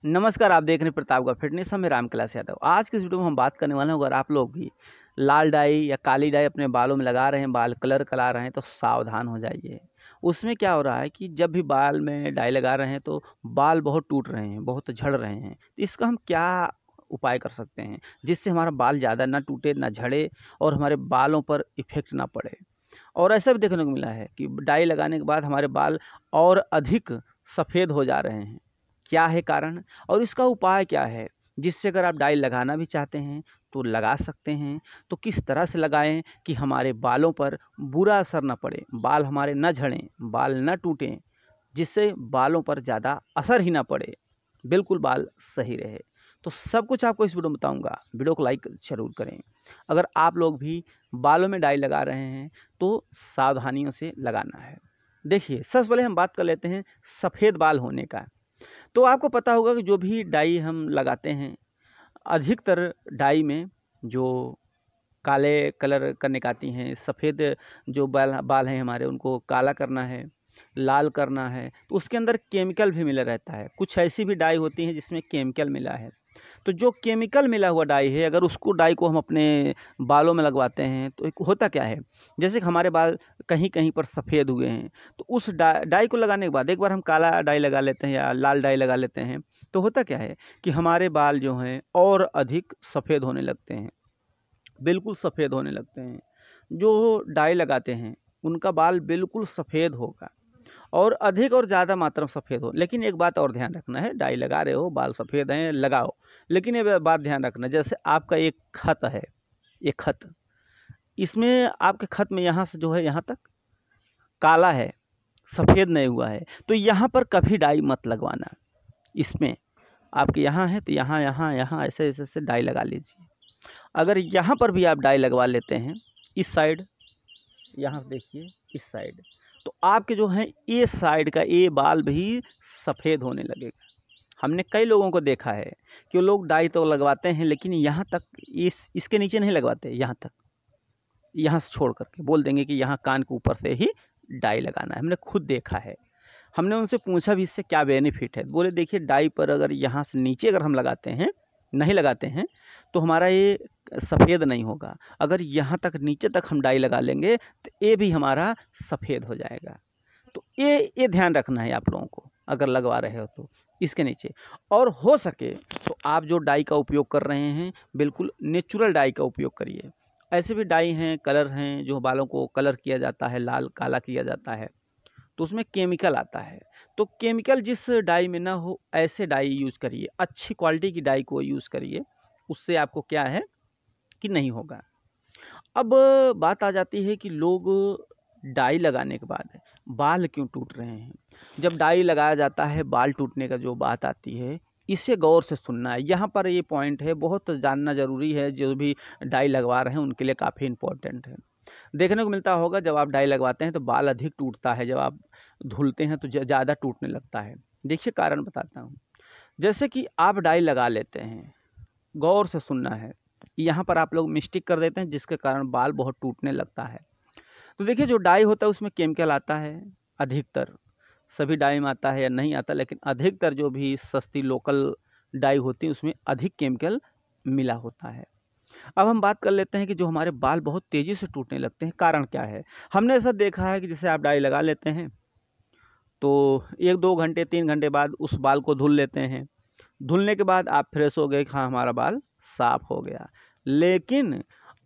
नमस्कार, आप देख रहे हैं प्रतापगढ़ फिटनेस। मैं राम कैलाश यादव। आज की इस वीडियो में हम बात करने वाले हैं, अगर आप लोग भी लाल डाई या काली डाई अपने बालों में लगा रहे हैं, बाल कलर करा रहे हैं, तो सावधान हो जाइए। उसमें क्या हो रहा है कि जब भी बाल में डाई लगा रहे हैं तो बाल बहुत टूट रहे हैं, बहुत झड़ रहे हैं। तो इसका हम क्या उपाय कर सकते हैं जिससे हमारा बाल ज़्यादा ना टूटे, ना झड़े और हमारे बालों पर इफेक्ट ना पड़े। और ऐसा भी देखने को मिला है कि डाई लगाने के बाद हमारे बाल और अधिक सफ़ेद हो जा रहे हैं। क्या है कारण और इसका उपाय क्या है, जिससे अगर आप डाई लगाना भी चाहते हैं तो लगा सकते हैं। तो किस तरह से लगाएं कि हमारे बालों पर बुरा असर ना पड़े, बाल हमारे न झड़ें, बाल न टूटें, जिससे बालों पर ज़्यादा असर ही ना पड़े, बिल्कुल बाल सही रहे। तो सब कुछ आपको इस वीडियो में बताऊंगा। वीडियो को लाइक जरूर करें। अगर आप लोग भी बालों में डाई लगा रहे हैं तो सावधानियों से लगाना है। देखिए, सबसे पहले हम बात कर लेते हैं सफ़ेद बाल होने का। तो आपको पता होगा कि जो भी डाई हम लगाते हैं, अधिकतर डाई में जो काले कलर करने का आती हैं, सफ़ेद जो बाल बाल हैं हमारे, उनको काला करना है, लाल करना है, तो उसके अंदर केमिकल भी मिला रहता है। कुछ ऐसी भी डाई होती हैं जिसमें केमिकल मिला है। तो जो केमिकल मिला हुआ डाई है, अगर उसको डाई को हम अपने बालों में लगवाते हैं तो एक होता क्या है, जैसे कि हमारे बाल कहीं कहीं पर सफ़ेद हुए हैं, तो उस डाई को लगाने के बाद एक बार हम काला डाई लगा लेते हैं या लाल डाई लगा लेते हैं, तो होता क्या है कि हमारे बाल जो हैं और अधिक सफ़ेद होने लगते हैं, बिल्कुल सफ़ेद होने लगते हैं। जो डाई लगाते हैं उनका बाल बिल्कुल सफ़ेद होगा और अधिक और ज़्यादा मात्रा में सफ़ेद हो। लेकिन एक बात और ध्यान रखना है, डाई लगा रहे हो, बाल सफ़ेद हैं, लगाओ। लेकिन ये बात ध्यान रखना, जैसे आपका एक खत है, ये खत, इसमें आपके खत में यहाँ से जो है यहाँ तक काला है, सफ़ेद नहीं हुआ है, तो यहाँ पर कभी डाई मत लगवाना। इसमें आपके यहाँ है तो यहाँ यहाँ यहाँ ऐसे ऐसे ऐसे डाई लगा लीजिए। अगर यहाँ पर भी आप डाई लगवा लेते हैं, इस साइड, यहाँ देखिए इस साइड, तो आपके जो है ये साइड का ये बाल भी सफ़ेद होने लगेगा। हमने कई लोगों को देखा है कि वो लोग डाई तो लगवाते हैं लेकिन यहाँ तक, इसके नीचे नहीं लगवाते, यहाँ तक, यहाँ से छोड़ करके बोल देंगे कि यहाँ कान के ऊपर से ही डाई लगाना है। हमने खुद देखा है। हमने उनसे पूछा भी इससे क्या बेनिफिट है, बोले देखिए डाई पर अगर यहाँ से नीचे अगर हम लगाते हैं, नहीं लगाते हैं, तो हमारा ये सफ़ेद नहीं होगा। अगर यहाँ तक नीचे तक हम डाई लगा लेंगे तो ये भी हमारा सफ़ेद हो जाएगा। तो ये ध्यान रखना है आप लोगों को अगर लगवा रहे हो तो इसके नीचे। और हो सके तो आप जो डाई का उपयोग कर रहे हैं, बिल्कुल नेचुरल डाई का उपयोग करिए। ऐसे भी डाई हैं, कलर हैं, जो बालों को कलर किया जाता है, लाल काला किया जाता है, तो उसमें केमिकल आता है। तो केमिकल जिस डाई में ना हो, ऐसे डाई यूज़ करिए, अच्छी क्वालिटी की डाई को यूज़ करिए। उससे आपको क्या है कि नहीं होगा। अब बात आ जाती है कि लोग डाई लगाने के बाद बाल क्यों टूट रहे हैं। जब डाई लगाया जाता है, बाल टूटने का जो बात आती है, इसे गौर से सुनना है। यहाँ पर ये पॉइंट है, बहुत जानना ज़रूरी है। जो भी डाई लगवा रहे हैं उनके लिए काफ़ी इम्पोर्टेंट है। देखने को मिलता होगा जब आप डाई लगवाते हैं तो बाल अधिक टूटता है, जब आप धुलते हैं तो ज़्यादा टूटने लगता है। देखिए कारण बताता हूँ। जैसे कि आप डाई लगा लेते हैं, गौर से सुनना है, यहाँ पर आप लोग मिस्टेक कर देते हैं जिसके कारण बाल बहुत टूटने लगता है। तो देखिए, जो डाई होता है उसमें केमिकल आता है अधिकतर, सभी डाई में आता है या नहीं आता, लेकिन अधिकतर जो भी सस्ती लोकल डाई होती है उसमें अधिक केमिकल मिला होता है। अब हम बात कर लेते हैं कि जो हमारे बाल बहुत तेज़ी से टूटने लगते हैं, कारण क्या है। हमने ऐसा देखा है कि जैसे आप डाई लगा लेते हैं तो 1-2 घंटे 3 घंटे बाद उस बाल को धुल लेते हैं। धुलने के बाद आप फ्रेश हो गए कि हाँ हमारा बाल साफ़ हो गया। लेकिन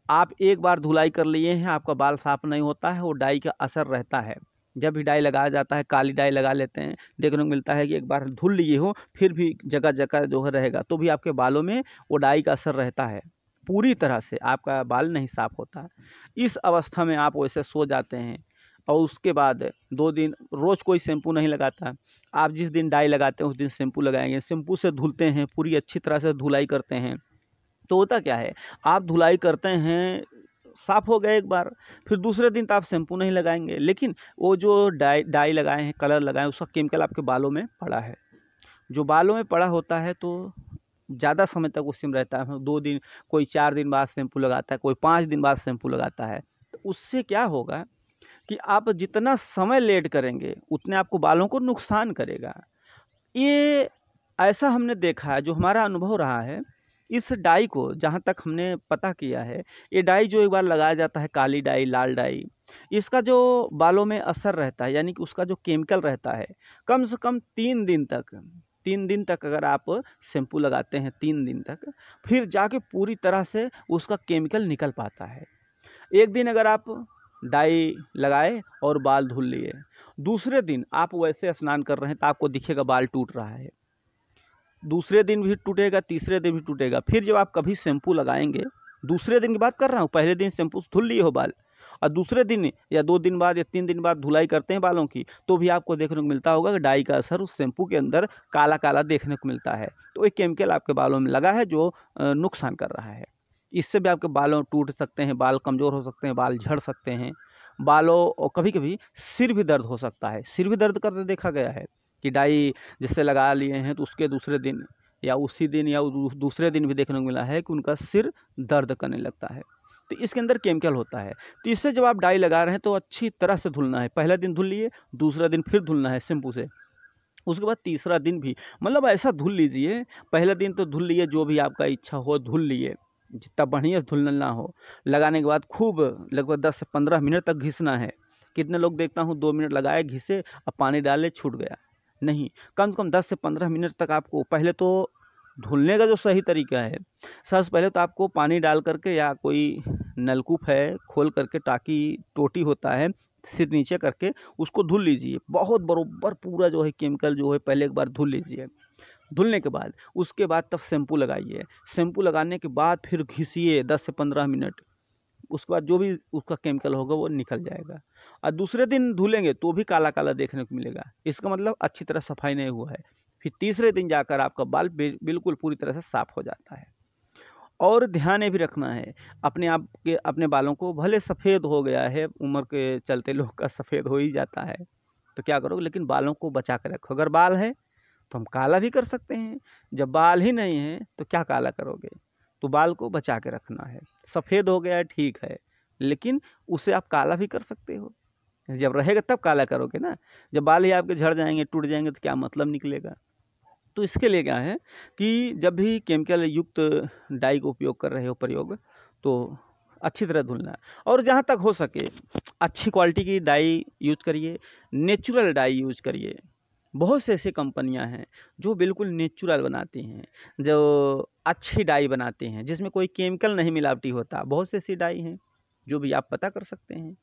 आप एक बार धुलाई कर लिए हैं, आपका बाल साफ़ नहीं होता है, वो डाई का असर रहता है। जब भी डाई लगाया जाता है, काली डाई लगा लेते हैं, देखने को मिलता है कि एक बार धुल लिए हो फिर भी जगह जगह जो है रहेगा, तो भी आपके बालों में वो डाई का असर रहता है। पूरी तरह से आपका बाल नहीं साफ़ होता है। इस अवस्था में आप वैसे सो जाते हैं और उसके बाद 2 दिन रोज़ कोई शैम्पू नहीं लगाता। आप जिस दिन डाई लगाते हैं उस दिन शैम्पू लगाएंगे, शैम्पू से धुलते हैं, पूरी अच्छी तरह से धुलाई करते हैं। तो होता क्या है, आप धुलाई करते हैं, साफ़ हो गए एक बार, फिर दूसरे दिन तो आप शैम्पू नहीं लगाएंगे, लेकिन वो जो डाई लगाए हैं, कलर लगाए हैं, उसका केमिकल आपके बालों में पड़ा है। जो बालों में पड़ा होता है तो ज़्यादा समय तक उसी में रहता है। 2 दिन, कोई 4 दिन बाद शैम्पू लगाता है, कोई 5 दिन बाद शैम्पू लगाता है। तो उससे क्या होगा कि आप जितना समय लेट करेंगे उतने आपको बालों को नुकसान करेगा। ये ऐसा हमने देखा है, जो हमारा अनुभव रहा है, इस डाई को जहाँ तक हमने पता किया है, ये डाई जो एक बार लगाया जाता है, काली डाई, लाल डाई, इसका जो बालों में असर रहता है, यानी कि उसका जो केमिकल रहता है, कम से कम 3 दिन तक अगर आप शैम्पू लगाते हैं 3 दिन तक, फिर जाके पूरी तरह से उसका केमिकल निकल पाता है। एक दिन अगर आप डाई लगाए और बाल धुल लिए, दूसरे दिन आप वैसे स्नान कर रहे हैं तो आपको दिखेगा बाल टूट रहा है, दूसरे दिन भी टूटेगा, तीसरे दिन भी टूटेगा। फिर जब आप कभी शैम्पू लगाएंगे, दूसरे दिन की बात कर रहा हूँ, पहले दिन शैम्पू धुल लिए हो बाल, और दूसरे दिन या 2 दिन बाद या 3 दिन बाद धुलाई करते हैं बालों की, तो भी आपको देखने को मिलता होगा कि डाई का असर उस शैम्पू के अंदर काला काला देखने को मिलता है। तो एक केमिकल आपके बालों में लगा है जो नुकसान कर रहा है। इससे भी आपके बालों टूट सकते हैं, बाल कमज़ोर हो सकते हैं, बाल झड़ सकते हैं, बालों और कभी कभी सिर भी दर्द हो सकता है। सिर भी दर्द करते देखा गया है कि डाई जिससे लगा लिए हैं तो उसके दूसरे दिन या उसी दिन या दूसरे दिन भी देखने को मिला है कि उनका सिर दर्द करने लगता है। तो इसके अंदर केमिकल होता है। तो इससे जब आप डाई लगा रहे हैं तो अच्छी तरह से धुलना है। पहला दिन धुल लिए, दूसरा दिन फिर धुलना है शैम्पू से, उसके बाद तीसरा दिन भी मतलब ऐसा धुल लीजिए। पहले दिन तो धुल लिए, जो भी आपका इच्छा हो धुल लिए, जितना बढ़िया से धुलना हो। लगाने के बाद खूब लगभग 10 से 15 मिनट तक घिसना है। कितने लोग देखता हूँ 2 मिनट लगाए, घिसे, अब पानी डाले, छूट गया। नहीं, कम से कम 10 से 15 मिनट तक आपको पहले तो धुलने का जो सही तरीका है, सबसे पहले तो आपको पानी डाल करके या कोई नलकूप है खोल करके, टाकी टोटी होता है, सिर नीचे करके उसको धुल लीजिए। बहुत बरोबर पूरा जो है केमिकल जो है पहले एक बार धुल लीजिए। धुलने के बाद उसके बाद तब शैम्पू लगाइए। शैम्पू लगाने के बाद फिर घिसिए 10 से 15 मिनट। उसके बाद जो भी उसका केमिकल होगा वो निकल जाएगा। और दूसरे दिन धुलेंगे तो भी काला काला देखने को मिलेगा, इसका मतलब अच्छी तरह सफाई नहीं हुआ है। फिर तीसरे दिन जाकर आपका बाल बिल्कुल पूरी तरह से साफ हो जाता है। और ध्यान ये भी रखना है, अपने आप के अपने बालों को, भले सफ़ेद हो गया है, उम्र के चलते लोग का सफ़ेद हो ही जाता है, तो क्या करोगे, लेकिन बालों को बचा कर रखो। अगर बाल है तो हम काला भी कर सकते हैं, जब बाल ही नहीं है तो क्या काला करोगे। तो बाल को बचा के रखना है। सफ़ेद हो गया है ठीक है, लेकिन उसे आप काला भी कर सकते हो। जब रहेगा तब काला करोगे ना, जब बाल ही आपके झड़ जाएंगे, टूट जाएंगे, तो क्या मतलब निकलेगा। तो इसके लिए क्या है कि जब भी केमिकल युक्त डाई का उपयोग कर रहे हो प्रयोग, तो अच्छी तरह धुलना है। और जहाँ तक हो सके अच्छी क्वालिटी की डाई यूज करिए, नेचुरल डाई यूज करिए। बहुत से ऐसी कंपनियां हैं जो बिल्कुल नेचुरल बनाती हैं, जो अच्छी डाई बनाते हैं, जिसमें कोई केमिकल नहीं मिलावटी होता। बहुत से ऐसी डाई हैं जो भी आप पता कर सकते हैं।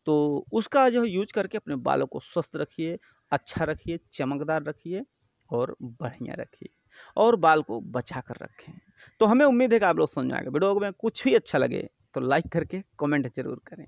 तो उसका जो यूज करके अपने बालों को स्वस्थ रखिए, अच्छा रखिए, चमकदार रखिए और बढ़िया रखिए, और बाल को बचा कर रखें। तो हमें उम्मीद है कि आप लोग समझ में आएगा। वीडियो में कुछ भी अच्छा लगे तो लाइक करके कमेंट जरूर करें।